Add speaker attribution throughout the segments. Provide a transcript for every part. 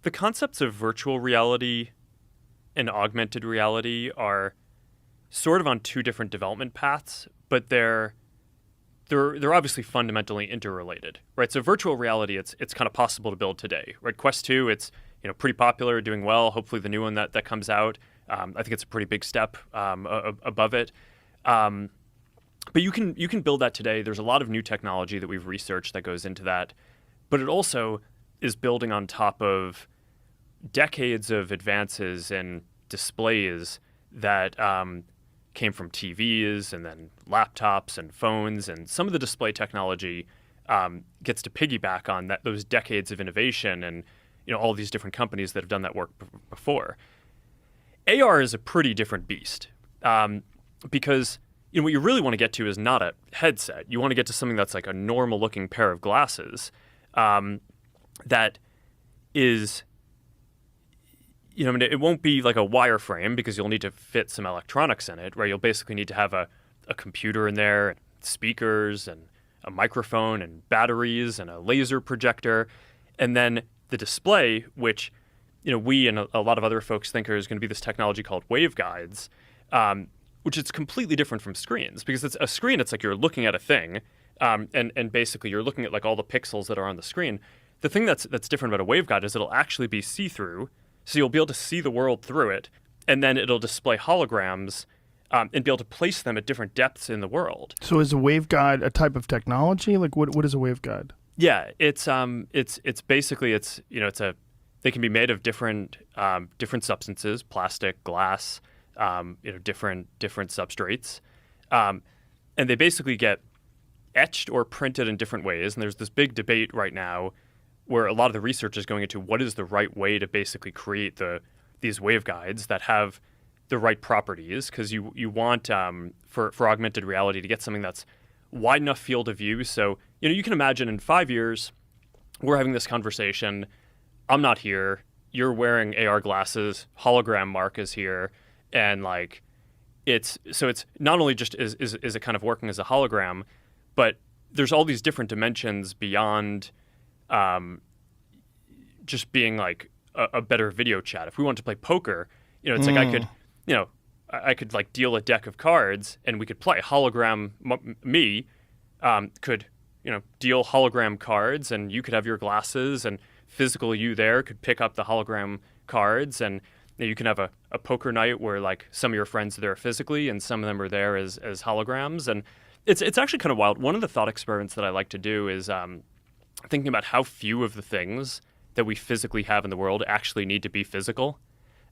Speaker 1: the concepts of virtual reality and augmented reality are sort of on two different development paths, but they're obviously fundamentally interrelated, right? So virtual reality, it's kind of possible to build today, right? Quest 2, it's pretty popular, doing well. Hopefully the new one that comes out, I think it's a pretty big step above it. But you can build that today. There's a lot of new technology that we've researched that goes into that, but it also is building on top of decades of advances in displays that came from TVs and then laptops and phones, and some of the display technology gets to piggyback on those decades of innovation and all these different companies that have done that work before. AR is a pretty different beast because what you really want to get to is not a headset. You want to get to something that's like a normal looking pair of glasses that is, it won't be like a wireframe because you'll need to fit some electronics in it, right? You'll basically need to have a computer in there, and speakers and a microphone and batteries and a laser projector. And then the display, which, we and a lot of other folks think is going to be this technology called waveguides, which is completely different from screens because it's a screen. It's like you're looking at a thing, and basically you're looking at like all the pixels that are on the screen. The thing that's different about a waveguide is it'll actually be see-through, so you'll be able to see the world through it, and then it'll display holograms and be able to place them at different depths in the world.
Speaker 2: So is a waveguide a type of technology? Like what is a waveguide?
Speaker 1: Yeah, it's basically they can be made of different substances, plastic, glass, different substrates, and they basically get etched or printed in different ways. And there's this big debate right now where a lot of the research is going into what is the right way to basically create these waveguides that have the right properties, because you want for augmented reality to get something that's wide enough field of view. So you can imagine in 5 years we're having this conversation. I'm not here. You're wearing AR glasses. Hologram Mark is here, and like it's not only just is it kind of working as a hologram, but there's all these different dimensions beyond just being like a better video chat. If we wanted to play poker, it's like I could like deal a deck of cards and we could play. Hologram me could deal hologram cards, and you could have your glasses, and physical you there could pick up the hologram cards, and you can have a poker night where like some of your friends are there physically and some of them are there as holograms. And it's actually kind of wild. One of the thought experiments that I like to do is thinking about how few of the things that we physically have in the world actually need to be physical.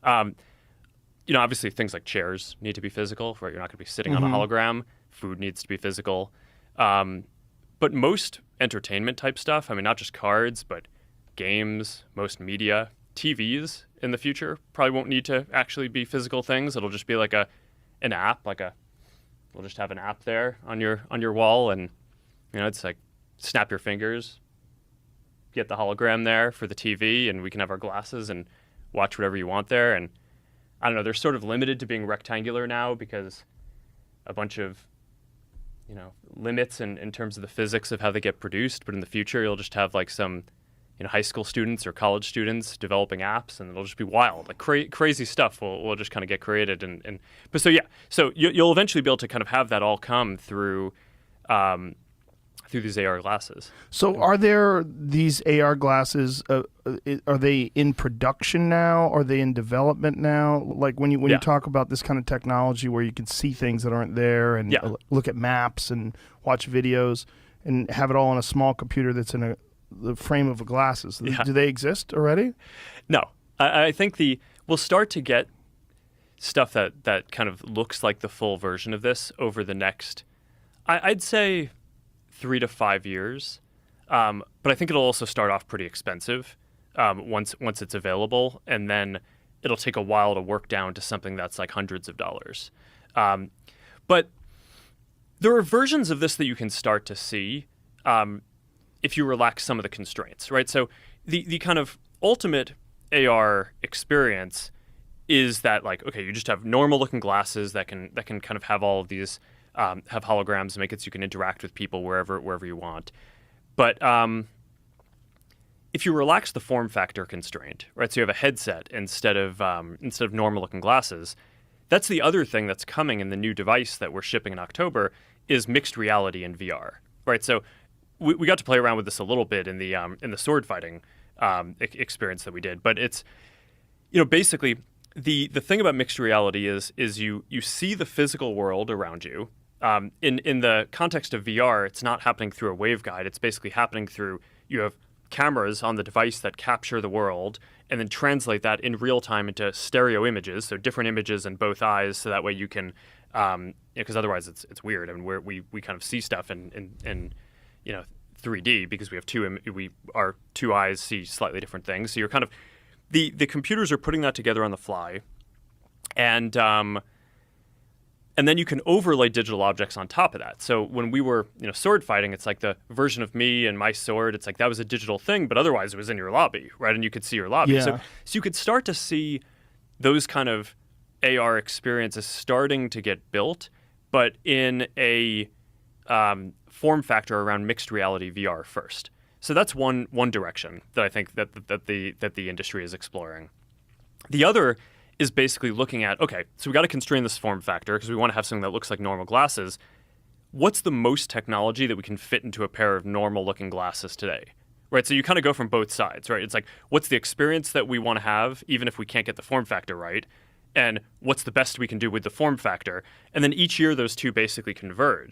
Speaker 1: Obviously things like chairs need to be physical, right? You're not going to be sitting on a hologram. Food needs to be physical. But most entertainment type stuff, not just cards, but games, most media, TVs in the future probably won't need to actually be physical things. It'll just be like an app, we'll just have an app there on your wall, and it's like snap your fingers, get the hologram there for the TV, and we can have our glasses and watch whatever you want there. And I don't know, they're sort of limited to being rectangular now because a bunch of limits in terms of the physics of how they get produced. But in the future, you'll just have like some high school students or college students developing apps, and it'll just be wild. Like crazy stuff will just kind of get created. So you'll eventually be able to kind of have that all come through these AR glasses.
Speaker 2: So are there these AR glasses, are they in production now? Are they in development now? Like when you talk about this kind of technology where you can see things that aren't there and look at maps and watch videos and have it all on a small computer that's in the frame of the glasses. Do they exist already?
Speaker 1: No. I think we'll start to get stuff that kind of looks like the full version of this over the next, I'd say, 3 to 5 years. But I think it'll also start off pretty expensive once it's available, and then it'll take a while to work down to something that's like hundreds of dollars. But there are versions of this that you can start to see if you relax some of the constraints, right? So the kind of ultimate AR experience is that, like, okay, you just have normal looking glasses that can kind of have all of these have holograms and make it so you can interact with people wherever you want. But if you relax the form factor constraint, right? So you have a headset instead of normal looking glasses. That's the other thing that's coming in the new device that we're shipping in October is mixed reality and VR, right? So we got to play around with this a little bit in the sword fighting experience that we did, but it's basically the thing about mixed reality is you see the physical world around you. In the context of VR, it's not happening through a waveguide. It's basically happening through you have cameras on the device that capture the world and then translate that in real time into stereo images, so different images in both eyes, so that way you can, because otherwise it's weird. I mean, we kind of see stuff in 3D because we have our two eyes see slightly different things. So you're kind of the computers are putting that together on the fly, and then you can overlay digital objects on top of that. So when we were, sword fighting, it's like the version of me and my sword. It's like that was a digital thing, but otherwise it was in your lobby, right? And you could see your lobby.
Speaker 2: Yeah.
Speaker 1: So you could start to see those kind of AR experiences starting to get built, but in a form factor around mixed reality VR first. So that's one direction that I think that the industry is exploring. The other is basically looking at, okay, so we got to constrain this form factor because we want to have something that looks like normal glasses. What's the most technology that we can fit into a pair of normal looking glasses today? Right, so you kind of go from both sides, right? It's like, what's the experience that we want to have, even if we can't get the form factor right? And what's the best we can do with the form factor? And then each year, those two basically converge.